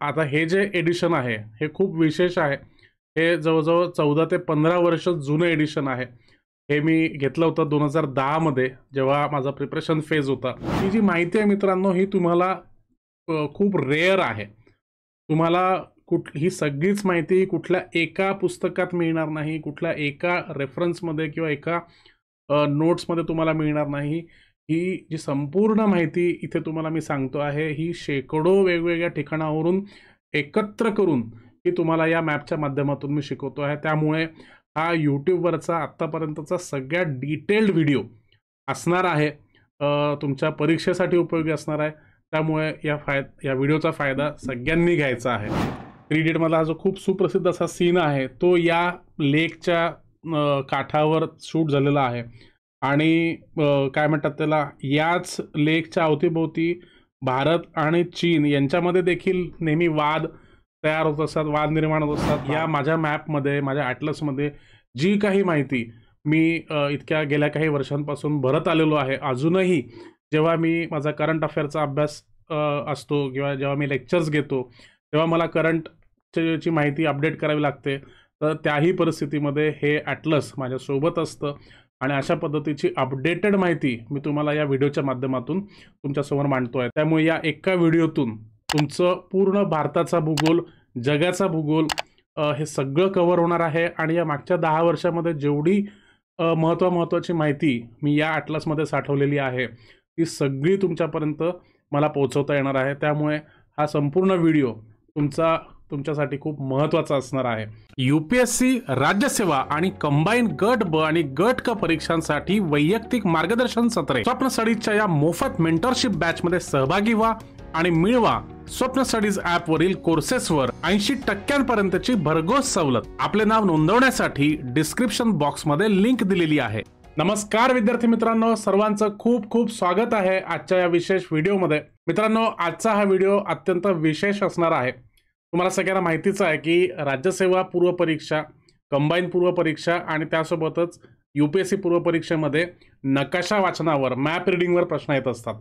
आता हे जे एडिशन आहे हे खूप विशेष आहे। हे जवळजवळ 14 ते 15 वर्ष जुनं एडिशन आहे। हे मी घेतलं होतं 2010 मध्ये, जेव्हा माझा प्रिपरेशन फेज होता। ही जी माहिती आहे मित्रांनो, ही तुम्हाला खूप रेअर आहे। तुम्हाला ही सगळीच माहिती कुठल्या एका पुस्तकात मिळणार नाही, कुठल्या एका रेफरन्समध्ये किंवा एका नोट्समध्ये तुम्हाला मिळणार नाही। ही जी संपूर्ण माहिती इथे तुम्हाला मी सांगतो आहे, ही शेकडो वेगवेगळ्या ठिकाणावरून एकत्र करून ही तुम्हाला या मॅपच्या माध्यमातून मी शिकवतो आहे। त्यामुळे हा YouTubeवरचा आत्तापर्यंतचा सगळ्यात डिटेल्ड व्हिडिओ असणार आहे, तुमच्या परीक्षेसाठी उपयोगी असणार आहे। त्यामुळे या व्हिडिओचा फायदा सगळ्यांनी घ्यायचा आहे। थ्री इडियटमधला जो खूप सुप्रसिद्ध असा सीन आहे तो या लेकच्या काठावर शूट झालेला आहे आणि काय म्हणतात त्याला, याच लेकच्या अवतीभोवती भारत आणि चीन यांच्यामध्ये देखील नेहमी वाद तयार होत असतात, वाद निर्माण होत असतात। या माझ्या मॅपमध्ये, माझ्या ॲटलसमध्ये जी काही माहिती मी इतक्या गेल्या काही वर्षांपासून भरत आलेलो आहे, अजूनही जेव्हा मी माझा करंट अफेअरचा अभ्यास असतो किंवा जेव्हा मी लेक्चर्स घेतो तेव्हा मला करंटची माहिती अपडेट करावी लागते, तर त्याही परिस्थितीमध्ये हे ॲटलस माझ्यासोबत असतं आणि अशा पद्धतीची अपडेटेड माहिती मी तुम्हाला या व्हिडिओच्या माध्यमातून तुमच्यासमोर मांडतो आहे। त्यामुळे या एका व्हिडिओतून तुमचं पूर्ण भारताचा भूगोल, जगाचा भूगोल हे सगळं कव्हर होणार आहे आणि या मागच्या 10 वर्षामध्ये जेवढी महत्त्वाची माहिती मी या ॲटलसमध्ये साठवलेली आहे ती सगळी तुमच्यापर्यंत मला पोहोचवता येणार आहे। त्यामुळे हा संपूर्ण व्हिडिओ तुमच्यासाठी खूप महत्त्वाचा असणार आहे। UPSC, राज्यसेवा आणि कंबाईन गट ब आणि गट क परीक्षांसाठी वैयक्तिक मार्गदर्शन सत्रे स्वप्न स्टडीजच्या या मोफत मेंटरशिप बॅच मध्ये सहभागी व्हा आणि मिळवा स्वप्न स्टडीज ॲप वरील कोर्सेसवर 80% भरघोस सवलत। आपले नाव नोंदवण्यासाठी डिस्क्रिप्शन बॉक्स मध्ये लिंक दिलेली आहे। नमस्कार विद्यार्थी मित्रांनो, सर्वांचं खूप खूप स्वागत आहे आजच्या या विशेष व्हिडिओमध्ये। मित्रांनो, आजचा हा व्हिडिओ अत्यंत विशेष असणार आहे। तुम्हाला सगळ्यांना माहितीच आहे की राज्यसेवा पूर्व परीक्षा, कंबाईन पूर्व परीक्षा आणि त्यासोबतच UPSC पूर्व परीक्षेमध्ये नकाशा वाचनावर, मॅप रीडिंगवर प्रश्न येत असतात।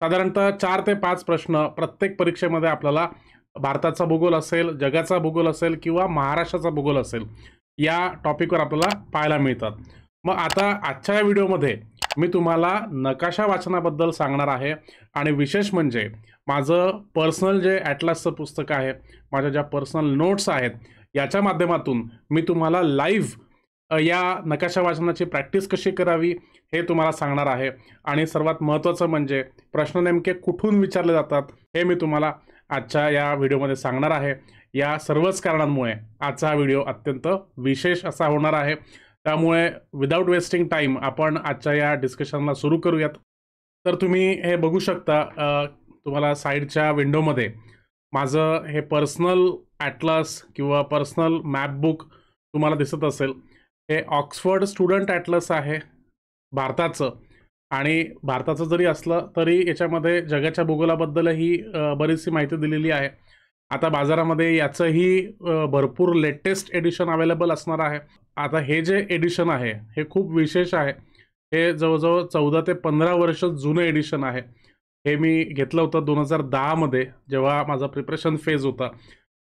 साधारणतः 4 ते 5 प्रश्न प्रत्येक परीक्षेमध्ये आपल्याला भारताचा भूगोल असेल, जगाचा भूगोल असेल किंवा महाराष्ट्राचा भूगोल असेल, या टॉपिकवर आपल्याला पाहायला मिळतात। मग आता आजच्या या व्हिडिओमध्ये मी तुम्हाला नकाशा वाचनाबद्दल सांगणार आहे आणि विशेष म्हणजे माझं पर्सनल जे ॲटलसचं पुस्तक आहे, माझ्या ज्या पर्सनल नोट्स आहेत, याच्या माध्यमातून मी तुम्हाला लाईव्ह या नकाशा वाचनाची प्रॅक्टिस कशी करावी हे तुम्हाला सांगणार आहे। आणि सर्वात महत्त्वाचं म्हणजे प्रश्न नेमके कुठून विचारले जातात हे मी तुम्हाला आजच्या या व्हिडिओमध्ये सांगणार आहे। या सर्वच कारणांमुळे आजचा हा व्हिडिओ अत्यंत विशेष असा होणार आहे। त्यामुळे विदाउट वेस्टिंग टाईम आपण आजच्या या डिस्कशनला सुरू करूयात। तर तुम्ही हे बघू शकता, तुम्हाला साईडच्या विंडोमध्ये माझं हे पर्सनल ॲटलस किंवा पर्सनल मॅप बुक तुम्हाला दिसत असेल। हे ऑक्सफर्ड स्टुडंट ॲटलस आहे भारताचं, आणि भारताचं जरी असलं तरी याच्यामध्ये जगाच्या भूगोलाबद्दलही बरीचशी माहिती दिलेली आहे। आता बाजारामध्ये याचंही भरपूर लेटेस्ट एडिशन अवेलेबल असणार आहे। आता हे जे एडिशन आहे हे खूप विशेष आहे। हे जवळजवळ 14 ते 15 वर्ष जुनं एडिशन आहे। हे मी घेतलं होतं 2010 मध्ये, जेव्हा माझा प्रिपरेशन फेज होता।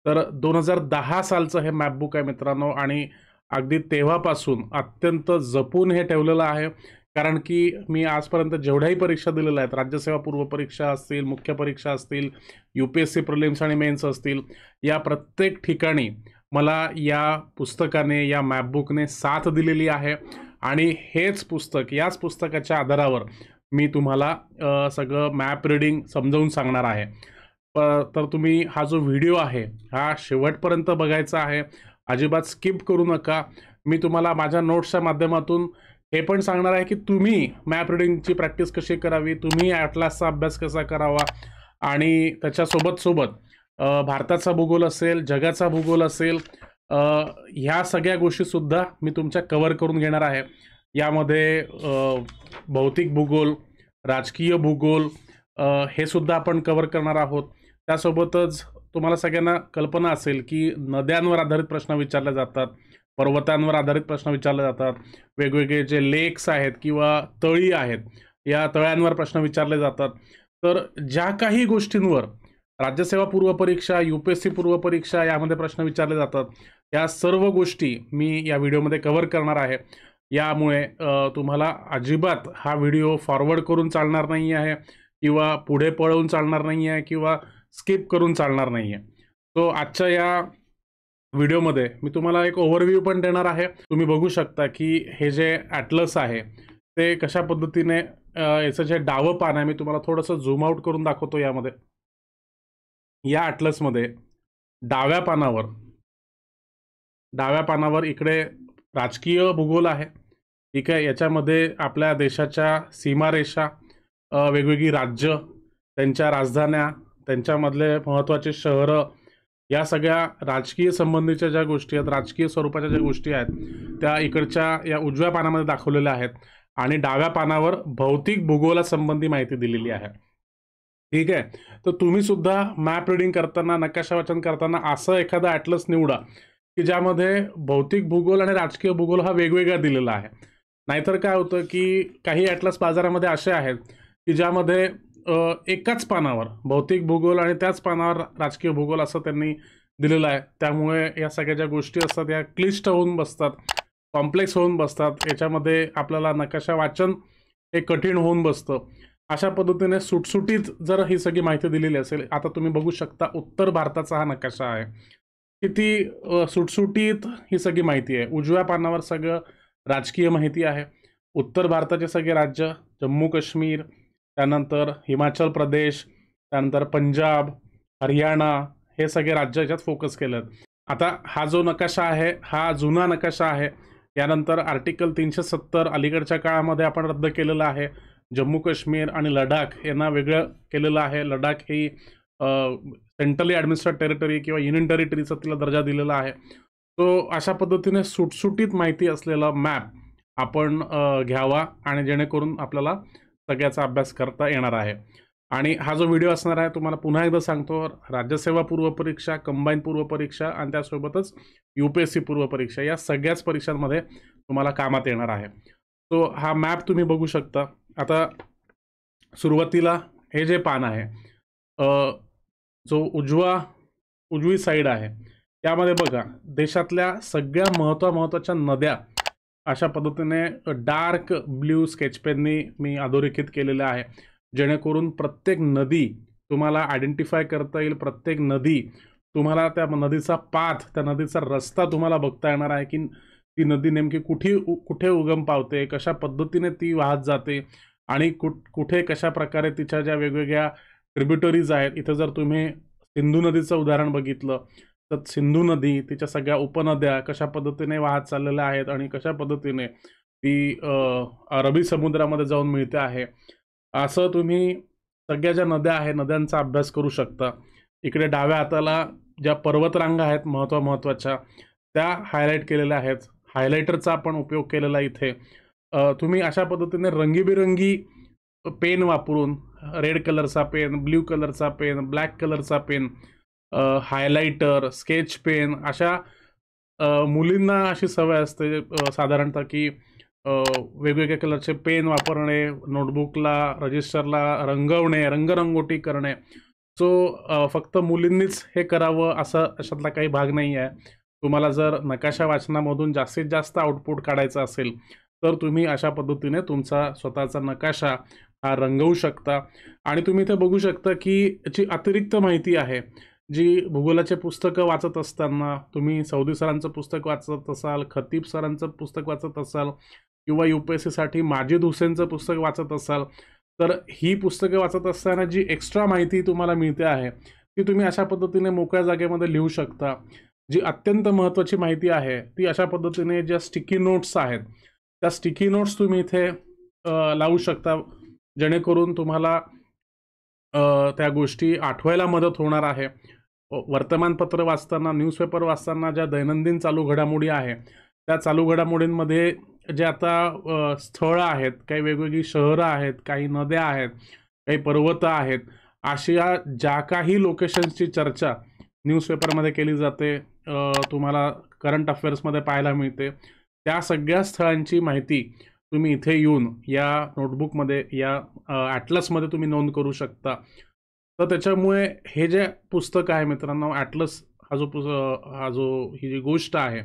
तर 2010 सालचं हे मॅप बुक आहे मित्रांनो, आणि अगदी तेव्हापासून अत्यंत जपून हे ठेवलेलं आहे। कारण की मी आजपर्यंत जेवढ्याही परीक्षा दिलेल्या आहेत, राज्यसेवा पूर्व परीक्षा असतील, मुख्य परीक्षा असतील, UPSC प्रिलिम्स आणि मेन्स असतील, या प्रत्येक ठिकाणी मला या पुस्तकाने, या मॅपबुकने साथ दिलेली आहे। आणि हेच पुस्तक, याच पुस्तकाच्या आधारावर मी तुम्हाला सगळं मॅप रीडिंग समजावून सांगणार आहे। तर तुम्ही हा जो व्हिडिओ आहे हा शेवटपर्यंत बघायचा आहे, अजिबात स्किप करू नका। मी तुम्हाला माझ्या नोट्सच्या माध्यमातून हे पण सांगणार आहे की तुम्ही मॅप रीडिंगची प्रॅक्टिस कशी करावी, तुम्ही ॲटलासचा अभ्यास कसा करावा, आणि त्याच्यासोबत भारताचा भूगोल असेल, जगाचा भूगोल असेल, ह्या सगळ्या गोष्टीसुद्धा मी तुमच्या कव्हर करून घेणार आहे। यामध्ये भौतिक भूगोल, राजकीय भूगोल हे सुद्धा आपण कव्हर करणार आहोत। त्यासोबतच तुम्हाला सगळ्यांना कल्पना असेल की नद्यांवर आधारित प्रश्न विचारले जातात, पर्वतांवर आधारित प्रश्न विचारले जातात, वेगवेगळे जे लेक्स आहेत किंवा तळी आहेत, या तळ्यांवर प्रश्न विचारले जातात। तर ज्या काही गोष्टींवर राज्यसेवा पूर्व परीक्षा, UPSC पूर्व परीक्षा यामध्ये प्रश्न विचारले जातात. या सर्व गोष्टी मी या व्हिडिओमध्ये कव्हर करणार आहे. यामुळे तुम्हाला अजिबात हा व्हिडिओ फॉरवर्ड करून चालणार नाही आहे किंवा पुढे पळवून चालणार नाही आहे किंवा स्किप करून चालणार नाही आहे. सो आजच्या या व्हिडिओमध्ये मी तुम्हाला एक ओव्हरव्ह्यू पण देणार आहे. तुम्ही बघू शकता की हे जे ॲटलस आहे ते कशा पद्धतीने याचं जे डावं पान आहे मी तुम्हाला थोडंसं झूम आउट करून दाखवतो. यामध्ये या ॲटलसमध्ये डाव्या पानावर इकडे राजकीय भूगोल आहे. ठीक आहे. याच्यामध्ये आपल्या देशाच्या सीमारेषा, वेगवेगळी राज्य, त्यांच्या राजधान्या, त्यांच्यामधले महत्त्वाचे शहरं, या सगळ्या राजकीय संबंधीच्या ज्या गोष्टी आहेत, राजकीय स्वरूपाच्या ज्या गोष्टी आहेत त्या इकडच्या या उजव्या पानामध्ये दाखवलेल्या आहेत आणि डाव्या पानावर भौतिक भूगोलासंबंधी माहिती दिलेली आहे. ठीक आहे. तर तुम्ही सुद्धा मॅप रीडिंग करताना, नकाशा वाचन करताना असं एखादा ॲटलस निवडा की ज्यामध्ये भौतिक भूगोल आणि राजकीय भूगोल हा वेगवेगळा दिलेला आहे. नाहीतर काय होतं की काही ॲटलस बाजारामध्ये असे आहेत की ज्यामध्ये एकाच पानावर भौतिक भूगोल आणि त्याच पानावर राजकीय भूगोल असं त्यांनी दिलेलं आहे. त्यामुळे या सगळ्या ज्या गोष्टी असतात या क्लिष्ट होऊन बसतात, कॉम्प्लेक्स होऊन बसतात. याच्यामध्ये आपल्याला नकाशा वाचन हे कठीण होऊन बसतं. अशा पद्धतीने सुटसुटीत जर ही सगळी माहिती दिलेली असेल, आता तुम्ही बघू शकता उत्तर भारताचा हा नकाशा आहे. किती सुटसुटीत ही सगळी माहिती आहे. उजव्या पानावर सगळं राजकीय माहिती आहे. उत्तर भारताचे सगळे राज्य, जम्मू काश्मीर, त्यानंतर हिमाचल प्रदेश, त्यानंतर पंजाब, हरियाणा, हे सगळे राज्य याच्यात फोकस केलं. आता हा जो नकाशा आहे हा जुना नकाशा आहे. यानंतर आर्टिकल 370 अलीकडच्या काळामध्ये आपण रद्द केलेलं आहे. जम्मू काश्मीर आणि लडाख यांना वेगळं केलेलं आहे. लडाख ही सेंट्रली ॲडमिनिस्ट्रेट टेरिटरी किंवा युनियन टेरिटरीचा तिला दर्जा दिलेला आहे. तो अशा पद्धतीने सुटसुटीत माहिती असलेला मॅप आपण घ्यावा आणि जेणेकरून आपल्याला सगळ्याचा अभ्यास करता येणार आहे. आणि हा जो व्हिडिओ असणार आहे तुम्हाला पुन्हा एकदा सांगतो, राज्यसेवा पूर्व परीक्षा, कंबाईन पूर्व परीक्षा आणि त्यासोबतच UPSC पूर्व परीक्षा या सगळ्याच परीक्षांमध्ये तुम्हाला कामात येणार आहे. तो हा मॅप तुम्ही बघू शकता. आता सुरुवातीला हे जे पान आहे, जो उजवी साईड आहे त्यामध्ये बघा देशातल्या सगळ्या महत्त्वाच्या नद्या अशा पद्धतीने डार्क ब्ल्यू स्केच पेननी मी अधोरेखित केलेलं आहे. जेणेकरून प्रत्येक नदी तुम्हाला आयडेंटिफाय करता येईल. प्रत्येक नदी तुम्हाला त्या नदीचा पाथ, त्या नदीचा रस्ता तुम्हाला बघता येणार आहे की ती नदी नेमकी कुठे उगम पावते, कशा पद्धतीने ती वाहत जाते आणि कुठे कशा प्रकारे तिच्या ज्या वेगवेगळ्या ट्रिब्युटरीज आहेत. इथं जर तुम्ही सिंधू नदीचं उदाहरण बघितलं तर सिंधू नदी, तिच्या सगळ्या उपनद्या कशा पद्धतीने वाहत चाललेल्या आहेत आणि कशा पद्धतीने ती अरबी समुद्रामध्ये जाऊन मिळते आहे. असं तुम्ही सगळ्या ज्या नद्या आहेत नद्यांचा अभ्यास करू शकता. इकडे डाव्या हाताला ज्या पर्वतरांगा आहेत महत्त्वाच्या त्या हायलाईट केलेल्या आहेत. हायलायटरचा आपण उपयोग केलेला इथे. तुम्ही अशा पद्धतीने रंगीबिरंगी पेन वापरून, रेड कलरचा पेन, ब्ल्यू कलरचा पेन, ब्लॅक कलरचा पेन, हायलायटर, स्केच पेन, अशा मुलींना अशी सवय असते साधारणतः की वेगवेगळ्या कलरचे पेन वापरणे, नोटबुकला, रजिस्टरला रंगवणे, रंगरंगोटी करणे. सो फक्त मुलींनीच हे करावं असं अशातला काही भाग नाही आहे. तुम्हाला जर नकाशा वाचनामधून जास्तीत जास्त आउटपुट काढायचं असेल तर तुम्ही अशा पद्धतीने तुमचा स्वतःचा नकाशा हा रंगवू शकता. आणि तुम्ही इथे बघू शकता की याची अतिरिक्त माहिती आहे जी भूगोलाचे पुस्तकं वाचत असताना, तुम्ही सौदी सरांचं पुस्तक वाचत असाल, खतीब सरांचं पुस्तक वाचत असाल किंवा UPSCसाठी माजिद हुसेनचं पुस्तक वाचत असाल, तर ही पुस्तकं वाचत असताना जी एक्स्ट्रा माहिती तुम्हाला मिळते आहे ती तुम्ही अशा पद्धतीने मोकळ्या जागेमध्ये लिहू शकता. जी अत्यंत महत्त्वाची माहिती आहे ती अशा पद्धतीने ज्या स्टिकी नोट्स आहेत त्या स्टिकी नोट्स तुम्ही इथे लावू शकता. जेणेकरून तुम्हाला त्या गोष्टी आठवायला मदत होणार आहे. वर्तमानपत्र वाचताना, न्यूजपेपर वाचताना ज्या दैनंदिन चालू घडामोडी आहे त्या चालू घडामोडींमध्ये जे आता स्थळं आहेत, काही वेगवेगळी शहरं आहेत, काही नद्या आहेत, काही पर्वत आहेत, अशा ज्या काही लोकेशन्सची चर्चा न्यूजपेपरमध्ये केली जाते, तुम्हाला करंट अफेअर्समध्ये पाहायला मिळते, त्या सगळ्या स्थळांची माहिती तुम्ही इथे येऊन या नोटबुकमध्ये, या ॲटलसमध्ये तुम्ही नोंद करू शकता. तर त्याच्यामुळे हे जे पुस्तक आहे मित्रांनो, ॲटलस ही जी गोष्ट आहे,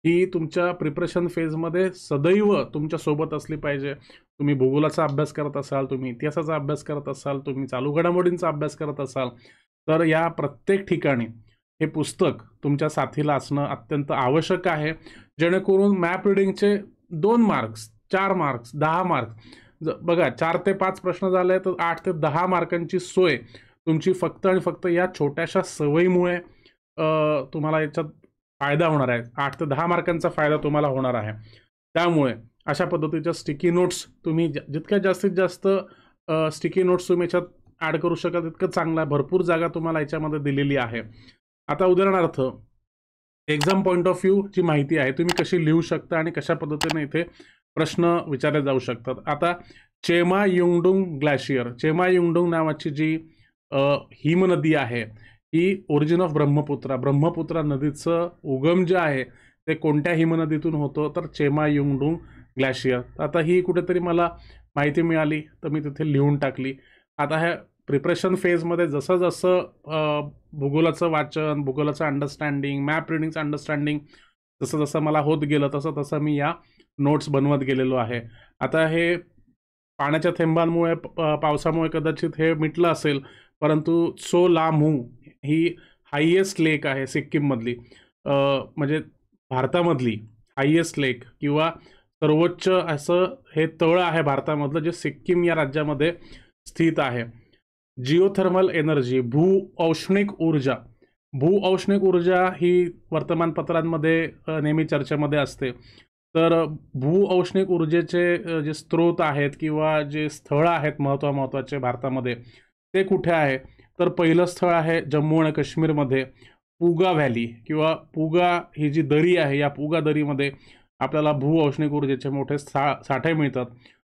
ही तुमच्या प्रिपरेशन फेजमध्ये सदैव तुमच्या सोबत असली पाहिजे. तुम्ही भूगोलाचा अभ्यास करत असाल, तुम्ही इतिहासाचा अभ्यास करत असाल, तुम्ही चालू घडामोडींचा अभ्यास करत असाल, तर या प्रत्येक ठिकाणी हे पुस्तक तुमच्या साथीला असणं अत्यंत आवश्यक आहे. जेणेकरून मॅप रिडिंगचे 2 मार्क्स, 4 मार्क्स, 10 मार्क्स, बघा 4 ते 5 प्रश्न झाले तर 8 ते 10 मार्कांची सोय तुमची फक्त आणि फक्त या छोट्याशा सवयीमुळे तुम्हाला याच्यात फायदा होणार आहे. 8 ते 10 मार्कांचा फायदा तुम्हाला होणार आहे. त्यामुळे अशा पद्धतीच्या स्टिकी नोट्स तुम्ही जितक्या जास्तीत जास्त स्टिकी नोट्स तुम्ही याच्यात ॲड करू शकाल तितकं चांगलं आहे. भरपूर जागा तुम्हाला याच्यामध्ये दिलेली आहे. आता उदाहरणार्थ एक्झाम पॉईंट ऑफ व्ह्यू ची माहिती आहे, तुम्ही कशी लिहू शकता आणि कशा पद्धतीने इथे प्रश्न विचारले जाऊ शकतात. आता चेमायुंगडुंग ग्लॅशियर, चेमायुंगडुंग नावाची जी हिमनदी आहे, ही ओरिजिन ऑफ ब्रह्मपुत्रा नदीचं उगम जे आहे ते कोणत्या हिमनदीतून होतं, तर चेमायुंगडुंग ग्लॅशियर. आता ही कुठेतरी मला माहिती मिळाली तर मी तिथे लिहून टाकली. आता ह्या प्रिपरेशन फेजमध्ये जसं जसं भूगोलाचं वाचन, भूगोलाचं अंडरस्टँडिंग, मॅप रिडिंगचं अंडरस्टँडिंग जसं जसं मला होत गेलं तसं तसं मी या नोट्स बनवत गेलेलो आहे. आता हे पाण्याच्या थेंबांमुळे पावसामुळे कदाचित हे मिटलं असेल, परंतु सो ला मू ही हायेस्ट लेक आहे सिक्कीममधली, म्हणजे भारतामधली हायेस्ट लेक किंवा सर्वोच्च असं हे तळ आहे भारतामधलं, जे सिक्कीम या राज्यामध्ये स्थित आहे. जिओथर्मल एनर्जी, भूऔष्णिक ऊर्जा ही वर्तमानपत्रांमध्ये नेहमी चर्चेमध्ये असते. तर भूऔष्णिक ऊर्जेचे जे स्रोत आहेत किंवा जे स्थळ आहेत महत्त्वाचे भारतामध्ये, ते कुठे आहे, तर पहिलं स्थळ आहे जम्मू आणि काश्मीरमध्ये पूगा व्हॅली किंवा पूगा ही जी दरी आहे, या पूगा दरीमध्ये आपल्याला भूऔष्णिक ऊर्जेचे मोठे साठे मिळतात.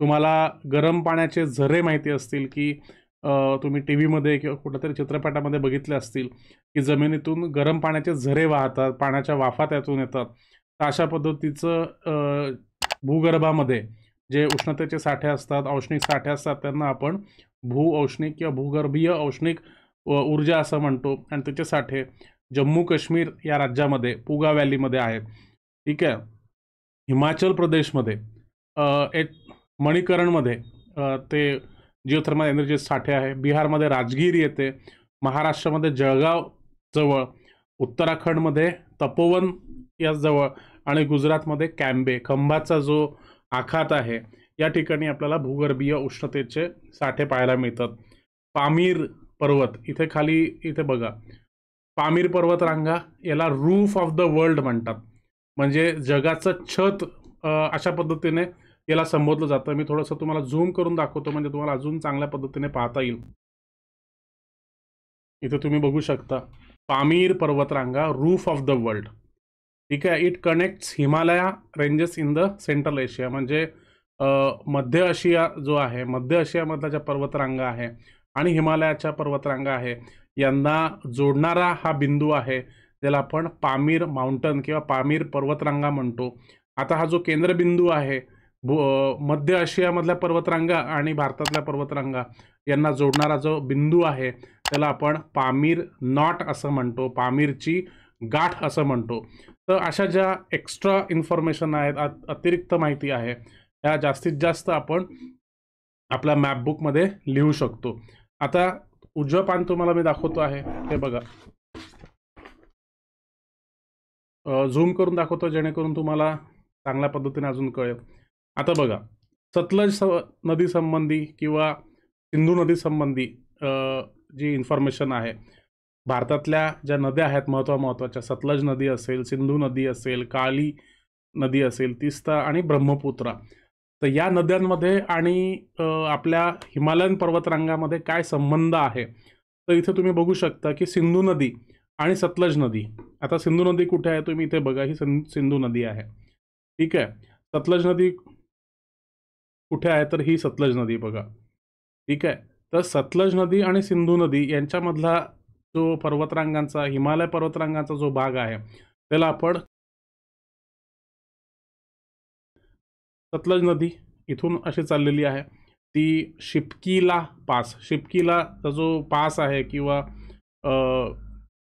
तुम्हाला गरम पाण्याचे झरे माहिती असतील की तुम्ही टी व्हीमध्ये किंवा कुठेतरी चित्रपटामध्ये बघितले असतील की जमिनीतून गरम पाण्याचे झरे वाहतात, पाण्याच्या वाफा त्यातून येतात. तर अशा पद्धतीचं भूगर्भामध्ये जे उष्णतेचे साठे असतात, औष्णिक साठे असतात, त्यांना आपण भूऔष्णिक किंवा भूगर्भीय औष्णिक ऊर्जा असं म्हणतो. आणि त्याचे साठे जम्मू काश्मीर या राज्यामध्ये पूगा व्हॅलीमध्ये आहेत. ठीक आहे. हिमाचल प्रदेशमध्ये मणिकरणमध्ये ते जिओथर्मल एनर्जी साठे आहे. बिहारमध्ये राजगीर येते, महाराष्ट्रामध्ये जळगाव जवळ, उत्तराखंडमध्ये तपोवन या जवळ आणि गुजरातमध्ये खंभाचा जो आखात आहे या ठिकाणी आपल्याला भूगर्भीय उष्णतेचे साठे पाहायला मिळतात. पामीर पर्वत इथे खाली इथे बघा, पामीर पर्वतरांगा याला रूफ ऑफ द वर्ल्ड म्हणतात, म्हणजे जगाचं छत अशा पद्धतीने याला संबोधलं जातं. मी थोडंसं तुम्हाला झूम करून दाखवतो म्हणजे तुम्हाला अजून चांगल्या पद्धतीने पाहता येईल. इथे तुम्ही बघू शकता पामीर पर्वतरांगा, रूफ ऑफ द वर्ल्ड. ठीक आहे. It connects Himalaya ranges in the central Asia, म्हणजे मध्य आशिया जो आहे, मध्य आशियामधल्या ज्या पर्वतरांगा आहे आणि हिमालयाच्या पर्वतरांगा आहे यांना जोडणारा हा बिंदू आहे, ज्याला आपण पामीर माउंटन किंवा पामीर पर्वतरांगा म्हणतो. आता हा जो केंद्रबिंदू आहे मध्य आशियामधल्या पर्वतरांगा आणि भारतातल्या पर्वतरांगा यांना जोडणारा जो बिंदू आहे त्याला आपण पामीर नॉट असं म्हणतो, पामीरची गाठ असं म्हणतो. तर अशा ज्या एक्स्ट्रा इन्फॉर्मेशन आहेत, अतिरिक्त माहिती आहे, ह्या जास्तीत जास्त आपण आपल्या मॅपबुकमध्ये लिहू शकतो. आता उजवं पान तुम्हाला मी दाखवतो आहे, हे बघा, झूम करून दाखवतो जेणेकरून तुम्हाला चांगल्या पद्धतीने अजून कळेल. आता बघा, सतलज नदी संबंधी किंवा सिंधू नदी संबंधी जी इन्फॉर्मेशन आहे, भारतातल्या ज्या नद्या आहेत महत्त्वाच्या, सतलज नदी असेल, सिंधू नदी असेल, काली नदी असेल, तीस्ता आणि ब्रह्मपुत्रा, तर या नद्यांमध्ये आणि आपल्या हिमालयन पर्वतरांगामध्ये काय संबंध आहे, तर इथे तुम्ही बघू शकता की सिंधू नदी आणि सतलज नदी. आता सिंधू नदी कुठे आहे तुम्ही इथे बघा, ही सिंधू नदी आहे. ठीक आहे. सतलज नदी कुठे आहे, तर ही सतलज नदी बघा. ठीक आहे. तर सतलज नदी आणि सिंधू नदी यांच्यामधला जो पर्वतरांगांचा, हिमालय पर्वतरांगांचा जो भाग आहे त्याला आपण सतलज नदी इथून अशी चाललेली आहे ती शिपकीला पास, शिपकीलाचा जो पास आहे किंवा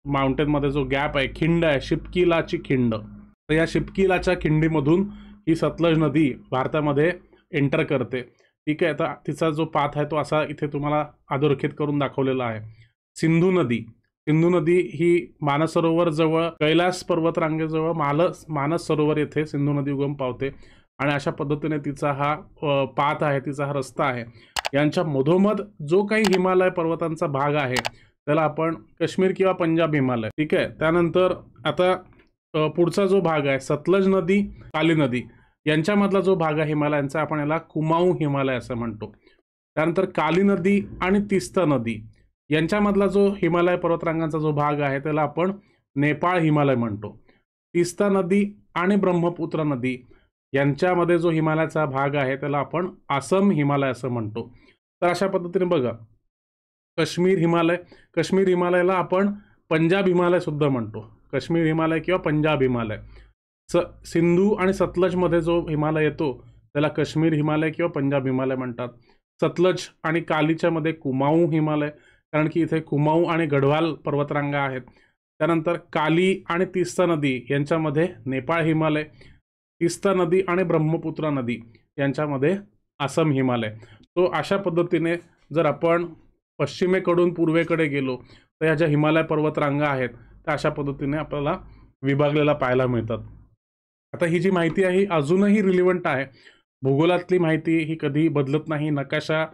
माउंटेनमध्ये जो गॅप आहे, खिंड आहे, शिपकीलाची खिंड. तर या शिपकीलाच्या खिंडीमधून ही सतलज नदी भारतामध्ये एंटर करते. ठीक आहे. तर तिचा जो पाथ आहे तो असा इथे तुम्हाला अधोरेखित करून दाखवलेला आहे. सिंधू नदी ही मानसरोवर जवळ, कैलास पर्वतरांगेजवळ मानस सरोवर येथे सिंधू नदी उगम पावते आणि अशा पद्धतीने तिचा हा पाथ आहे, तिचा हा रस्ता आहे. यांच्या मधोमध जो काही हिमालय पर्वतांचा भाग आहे त्याला आपण काश्मीर किंवा पंजाब हिमालय. ठीक आहे. त्यानंतर आता पुढचा जो भाग आहे सतलज नदी, काली नदी यांच्यामधला जो भाग आहे हिमालयांचा, आपण याला कुमाऊ हिमालय असं म्हणतो. त्यानंतर काली नदी आणि तीस्ता नदी यांच्यामधला जो हिमालय पर्वतरांगांचा जो भाग आहे त्याला आपण नेपाळ हिमालय म्हणतो. तीस्ता नदी आणि ब्रह्मपुत्र नदी यांच्यामध्ये जो हिमालयाचा भाग आहे त्याला आपण आसम हिमालय असं म्हणतो. तर अशा पद्धतीने बघा, काश्मीर हिमालयाला आपण पंजाब हिमालय सुद्धा म्हणतो. काश्मीर हिमालय किंवा पंजाब हिमालय. सिंधू आणि सतलजमध्ये जो हिमालय येतो त्याला काश्मीर हिमालय किंवा पंजाब हिमालय म्हणतात. सतलज आणि कालीच्या मध्ये कुमाऊ हिमालय, कारण की इथे कुमाऊ आणि गढवाल पर्वतरांगा आहेत. त्यानंतर काली आणि तीस्ता नदी यांच्यामध्ये नेपाळ हिमालय, तीस्ता नदी आणि ब्रह्मपुत्रा नदी यांच्यामध्ये आसम हिमालय. तो अशा पद्धतीने जर आपण पश्चिमेकडून पूर्वेकडे गेलो तर ह्या ज्या हिमालय पर्वतरांगा आहेत त्या अशा पद्धतीने आपल्याला विभागलेला पाहायला मिळतात. आता ही जी माहिती आहे ही अजूनही रिलिव्हंट आहे. भूगोलातली माहिती ही कधी बदलत नाही. नकाशा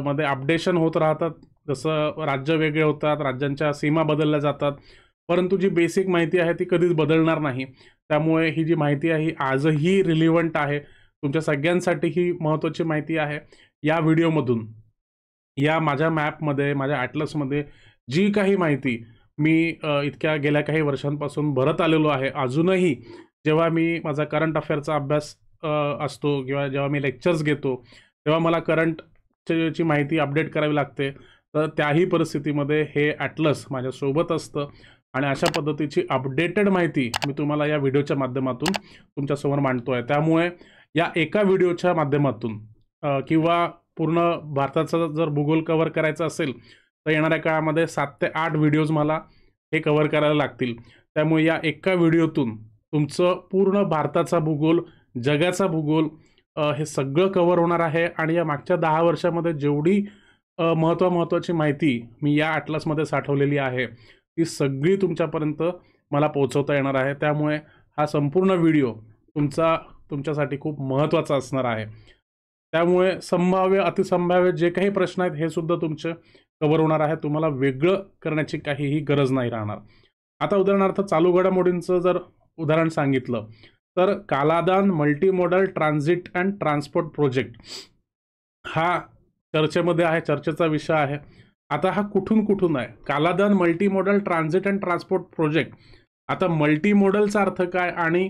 मध्ये अपडेशन होत राहतात. जसं राज्य वेगळे होतात, राज्यांच्या सीमा बदलल्या जातात, परंतु जी बेसिक माहिती आहे ती कधीच बदलणार नाही. त्यामुळे ही जी माहिती आहे ही आजही रिलिव्हंट आहे. तुमच्या सगळ्यांसाठी ही महत्त्वाची माहिती आहे. या व्हिडिओमधून, या माझ्या मॅपमध्ये, माझ्या ॲटलसमध्ये जी काही माहिती मी इतक्या गेल्या काही वर्षांपासून भरत आलेलो आहे, अजूनही जेव्हा मी माझा करंट अफेअरचा अभ्यास असतो किंवा जेव्हा मी लेक्चर्स घेतो तेव्हा मला करंटची माहिती अपडेट करावी लागते. तर त्याही परिस्थितीमध्ये हे ॲटलस माझ्यासोबत असतं आणि अशा पद्धतीची अपडेटेड माहिती मी तुम्हाला या व्हिडिओच्या माध्यमातून तुमच्यासमोर मांडतो आहे. त्यामुळे या एका व्हिडिओच्या माध्यमातून किंवा पूर्ण भारताचा जर भूगोल कव्हर करायचा असेल तर येणाऱ्या काळामध्ये 7 ते 8 व्हिडिओज मला हे कव्हर करायला लागतील. त्यामुळे या एका व्हिडिओतून तुमचं पूर्ण भारताचा भूगोल, जगाचा भूगोल हे सगळं कव्हर होणार आहे. आणि या मागच्या 10 वर्षामध्ये जेवढी महत्त्वाची माहिती मी या ॲटलसमध्ये साठवलेली आहे ती सगळी तुमच्यापर्यंत मला पोहोचवता येणार आहे. त्यामुळे हा संपूर्ण व्हिडिओ तुमच्यासाठी खूप महत्त्वाचा असणार आहे. त्यामुळे संभाव्य, अतिसंभाव्य जे काही प्रश्न आहेत हे सुद्धा तुमचे कव्हर होणार आहे. तुम्हाला वेगळं करण्याची काहीही गरज नाही राहणार. आता उदाहरणार्थ चालू घडामोडींचं जर उदाहरण सांगितलं तर Kaladan multi modal transit and transport project हा चर्चेमध्ये आहे, चर्चेचा विषय आहे. आता हा कुठून आहे? Kaladan multi modal transit and transport project. आता मल्टी मॉडलचा अर्थ काय आणि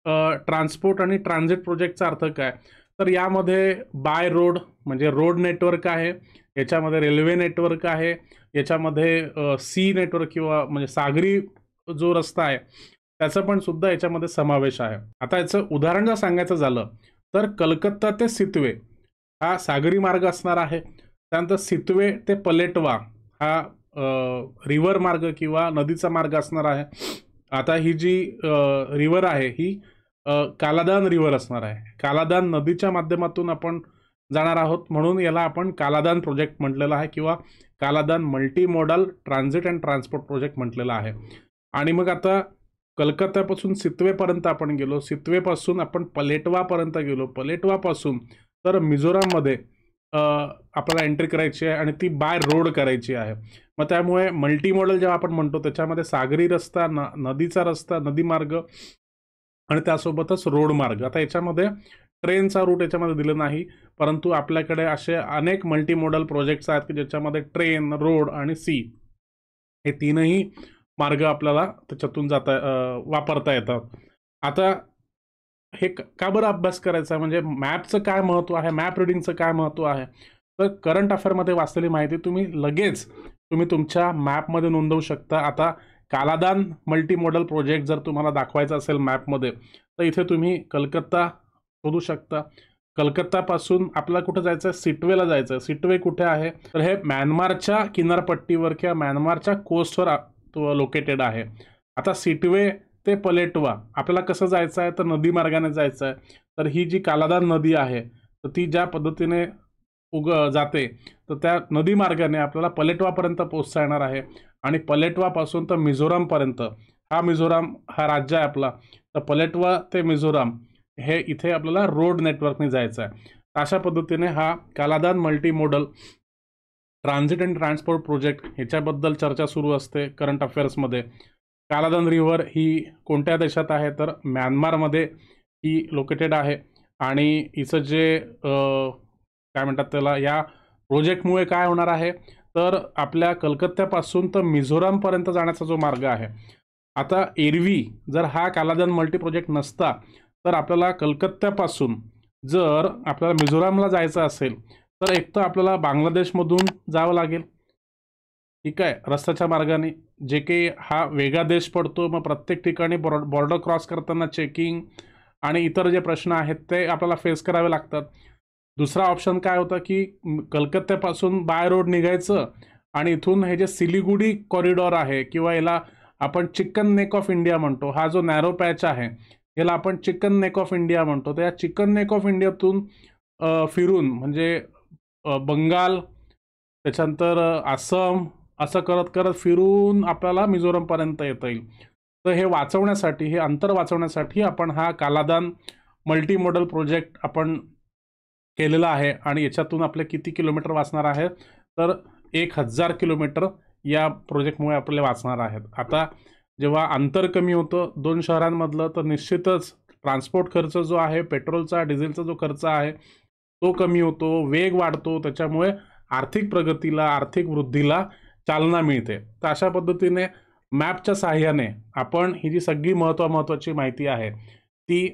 ट्रान्सपोर्ट आणि ट्रान्झिट प्रोजेक्टचा अर्थ काय? तर यामध्ये बाय रोड म्हणजे रोड नेटवर्क आहे, याच्यामध्ये रेल्वे नेटवर्क आहे, याच्यामध्ये सी नेटवर्क किंवा म्हणजे सागरी जो रस्ता आहे त्याचा पण सुद्धा याच्यामध्ये समावेश आहे. आता याचं उदाहरण जर सांगायचं झालं तर कलकत्ता ते सितवे हा सागरी मार्ग असणार आहे. त्यानंतर सितवे ते पलेटवा हा रिव्हर मार्ग किंवा नदीचा मार्ग असणार आहे. आता ही जी रिव्हर आहे ही कालादान रिव्हर असणार आहे. कालादान नदीच्या माध्यमातून आपण जाणार आहोत म्हणून याला आपण कालादान प्रोजेक्ट म्हटलेला आहे किंवा Kaladan multi modal transit and transport project म्हटलेला आहे. आणि मग आता कलकत्त्यापासून सितवेपर्यंत आपण गेलो, सितवेपासून आपण पलेटवापर्यंत गेलो, पलेटवापासून तर मिझोराममध्ये आपल्याला एंट्री करायची आहे आणि ती बाय रोड करायची आहे. मग त्यामुळे मल्टी मॉडल जेव्हा आपण म्हणतो त्याच्यामध्ये सागरी रस्ता, नदीचा रस्ता, नदी मार्ग आणि त्यासोबतच रोड मार्ग. आता याच्यामध्ये ट्रेनचा रूट याच्यामध्ये दिलं नाही, परंतु आपल्याकडे असे अनेक मल्टी मॉडल प्रोजेक्ट्स आहेत की ज्याच्यामध्ये ट्रेन, रोड आणि सी हे तीनही मार्ग आपल्याला त्याच्यातून वापरता येतात. आता हे का बरं अभ्यास करायचा, म्हणजे मॅपचं काय महत्त्व आहे, मॅप रिडिंगचं काय महत्त्व आहे? तर करंट अफेअरमध्ये वाचलेली माहिती तुम्ही तुमच्या मॅपमध्ये नोंदवू शकता. आता कालादान मल्टी मॉडल प्रोजेक्ट जर तुम्हाला दाखवायचा असेल मॅपमध्ये तर इथे तुम्ही कलकत्ता शोधू शकता, कलकत्तापासून आपल्याला कुठं जायचं आहे, सिटवेला जायचं आहे. सिटवे कुठे आहे, तर हे म्यानमारच्या किनारपट्टीवर किंवा म्यानमारच्या कोस्टवर लोकेटेड आहे. आता सिटवे ते पलेटवा आपल्याला कसं जायचं आहे, तर नदी मार्गाने जायचं आहे. तर ही जी कालादान नदी आहे, तर ती ज्या पद्धतीने जाते, तर त्या नदी मार्गाने आपल्याला पलेटवापर्यंत पोहोचता येणार आहे. आणि पलेटवापासून तर मिझोरामपर्यंत, मिझोराम हा राज्य आहे आपला, तर पलेटवा ते मिझोराम हे इथे आपल्याला रोड नेटवर्कने जायचं आहे. अशा पद्धतीने हा Kaladan multi modal transit and transport project ह्याच्याबद्दल चर्चा सुरू असते करंट अफेअर्समध्ये. कालादान रिव्हर ही कोणत्या देशात आहे, तर म्यानमारमध्ये ही लोकेटेड आहे. आणि हिचं जे काय म्हणतात त्याला, या प्रोजेक्टमुळे काय होणार आहे, तर आपल्या कलकत्त्यापासून तर मिझोरामपर्यंत जाण्याचा जो मार्ग आहे, आता एरवी जर हा कालादान मल्टी प्रोजेक्ट नसता, तर आपल्याला कलकत्त्यापासून जर आपल्याला मिझोरामला जायचं असेल, तर एक तर आपल्याला बांगलादेशमधून जावं लागेल, ठीक आहे, रस्त्याच्या मार्गाने, जे काही हा वेगळा देश पडतो. मग प्रत्येक ठिकाणी बॉर्डर क्रॉस करताना चेकिंग आणि इतर जे प्रश्न आहेत ते आपल्याला फेस करावे लागतात. दुसरा ऑप्शन काय होता, की कलकत्त्यापासून बाय रोड निघायचं आणि इथून हे जे सिलिगुडी कॉरिडॉर आहे, किंवा याला आपण चिकन नेक ऑफ इंडिया म्हणतो, हा जो नॅरो पॅच आहे याला आपण चिकन नेक ऑफ इंडिया म्हणतो. तर या चिकन नेक ऑफ इंडियातून फिरून म्हणजे बंगाल, त्याच्यानंतर आसाम, असं करत करत फिरून आपल्याला मिझोरामपर्यंत येता येईल. तर हे वाचवण्यासाठी, हे अंतर वाचवण्यासाठी आपण हा कालादान मल्टी मॉडल प्रोजेक्ट आपण केलेला आहे. आणि याच्यातून आपले किती किलोमीटर वाचणार आहे, तर 1000 किलोमीटर या प्रोजेक्टमुळे आपले वाचणार आहेत. आता जेव्हा अंतर कमी होतं दोन शहरांमधलं, तर निश्चितच ट्रान्सपोर्ट खर्च जो आहे, पेट्रोलचा डिझेलचा जो खर्च आहे तो कमी होतो, वेग वाढतो, त्याच्यामुळे आर्थिक प्रगतीला, आर्थिक वृद्धीला चालना मिळते. तर अशा पद्धतीने मॅपच्या साहाय्याने आपण ही जी सगळी महत्त्वाची माहिती आहे ती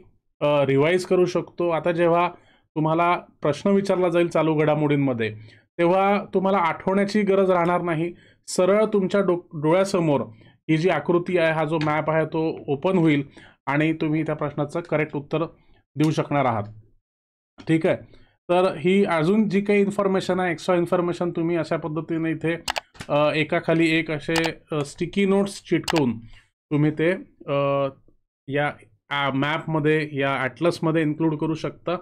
रिवाईज करू शकतो. आता जेव्हा तुम्हाला प्रश्न विचारला जाईल चालू घडामोडींमध्ये, तेव्हा तुम्हाला आठवण्याची गरज राहणार नाही. सरळ तुमच्या डोळ्यासमोर ही जी आकृती आहे, हा जो मॅप आहे तो ओपन होईल आणि तुम्ही त्या प्रश्नाचं करेक्ट उत्तर देऊ शकणार आहात, ठीक आहे. तर ही अजून जी काही इन्फॉर्मेशन आहे, एक्स्ट्रा इन्फॉर्मेशन, तुम्ही अशा पद्धतीने इथे एकाखाली एक असे स्टिकी नोट्स चिटकवून तुम्ही ते या मॅपमध्ये, या ॲटलसमध्ये इन्क्लूड करू शकता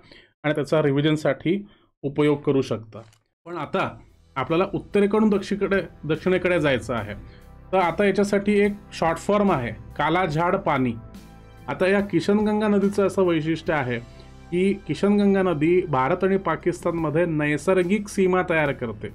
आणि त्याचा रिव्हिजनसाठी उपयोग करू शकता. पण आता आपल्याला उत्तरेकडून दक्षिणेकडे जायचं आहे. तर आता याच्यासाठी एक शॉर्ट फॉर्म आहे, कालाझाड पानी. आता या किशनगंगा नदीचं असं वैशिष्ट्य आहे की किशनगंगा नदी भारत आणि पाकिस्तानमध्ये नैसर्गिक सीमा तयार करते.